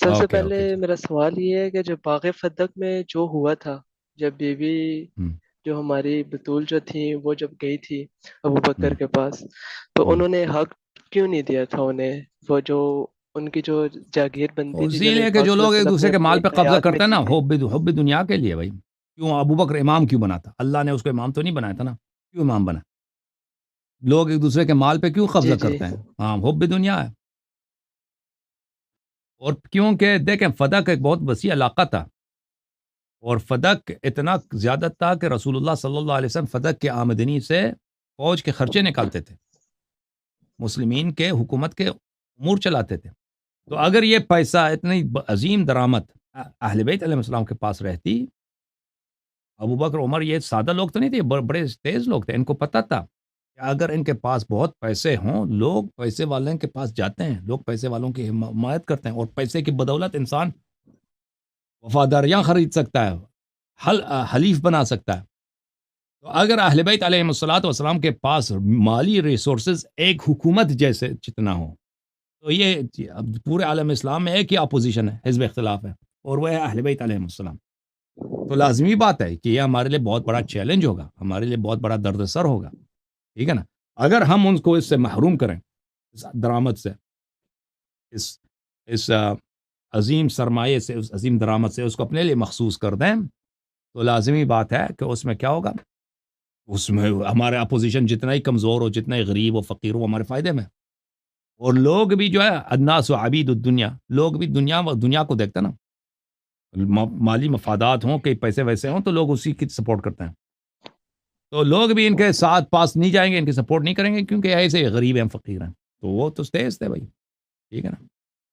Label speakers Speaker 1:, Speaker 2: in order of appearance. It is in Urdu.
Speaker 1: سب سے
Speaker 2: اوکے
Speaker 1: پہلے
Speaker 2: اوکے چلو.
Speaker 1: میرا سوال یہ ہے کہ جو باغ فدق میں جو ہوا تھا، جب بیوی
Speaker 2: ہوں
Speaker 1: جو ہماری بتول جو تھی وہ جب گئی تھی ابو
Speaker 2: ہوں
Speaker 1: بکر کے پاس، تو
Speaker 2: ہوں
Speaker 1: انہوں نے حق کیوں نہیں دیا تھا انہیں؟ وہ جو ان کی جو جاگیر بنتی تھی جو
Speaker 2: اسی
Speaker 1: نبی
Speaker 2: لیے کہ
Speaker 1: پاک
Speaker 2: جو
Speaker 1: صلی
Speaker 2: لوگ
Speaker 1: اللہ
Speaker 2: ایک
Speaker 1: علیہ وسلم نے
Speaker 2: دوسرے کے
Speaker 1: اپنی
Speaker 2: مال پہ قبضہ
Speaker 1: حیات میں
Speaker 2: کرتے ہیں
Speaker 1: دی
Speaker 2: نا،
Speaker 1: تھی۔
Speaker 2: حب دنیا کے لیے بھائی. کیوں ابو بکر امام کیوں بنا تھا؟ اللہ نے اس کو امام تو نہیں بنایا تھا نا. کیوں امام بنا؟ لوگ ایک دوسرے کے مال پہ کیوں قبضہ
Speaker 1: جی جی
Speaker 2: کرتے ہیں؟ ہاں، حب دنیا ہے. اور کیونکہ دیکھیں فدق ایک بہت وسیع علاقہ تھا، اور فدق اتنا زیادہ تھا کہ رسول اللہ صلی اللہ علیہ وسلم فدق کے آمدنی سے فوج کے خرچے نکالتے تھے، مسلمین کے حکومت کے امور چلاتے تھے. تو اگر یہ پیسہ اتنی عظیم درآمد اہل بیت علیہ السلام کے پاس رہتی، ابو بکر عمر یہ سادہ لوگ تو نہیں تھے، بڑے تیز لوگ تھے. ان کو پتہ تھا کہ اگر ان کے پاس بہت پیسے ہوں، لوگ پیسے والوں کے پاس جاتے ہیں، لوگ پیسے والوں کی حمایت کرتے ہیں، اور پیسے کی بدولت انسان وفاداریاں خرید سکتا ہے، حلیف بنا سکتا ہے. تو اگر اہل بیت علیہ الصلوۃ والسلام کے پاس مالی ریسورسز ایک حکومت جیسے جتنا ہو، تو یہ اب پورے عالم اسلام میں ایک ہی اپوزیشن ہے، حزب اختلاف ہے، اور وہ ہے اہل بیت علیہ السلام. تو لازمی بات ہے کہ یہ ہمارے لیے بہت بڑا چیلنج ہوگا، ہمارے لیے بہت بڑا درد سر ہوگا. ٹھیک ہے نا؟ اگر ہم ان کو اس سے محروم کریں، اس درآمد سے، اس اس عظیم سرمایے سے، اس عظیم درآمد سے اس کو اپنے لیے مخصوص کر دیں، تو لازمی بات ہے کہ اس میں کیا ہوگا؟ اس میں ہمارے اپوزیشن جتنا ہی کمزور ہو، جتنا ہی غریب و فقیر ہو، ہمارے فائدے میں. اور لوگ بھی جو ہے الناس و عبید الدنیا، لوگ بھی دنیا کو دیکھتے ہیں نا. مالی مفادات ہوں، کئی پیسے ویسے ہوں، تو لوگ اسی کی سپورٹ کرتے ہیں. تو لوگ بھی ان کے ساتھ پاس نہیں جائیں گے، ان کی سپورٹ نہیں کریں گے، کیونکہ ایسے غریب ہیں، فقیر ہیں. تو وہ تو تیز تھے بھائی. ٹھیک ہے نا؟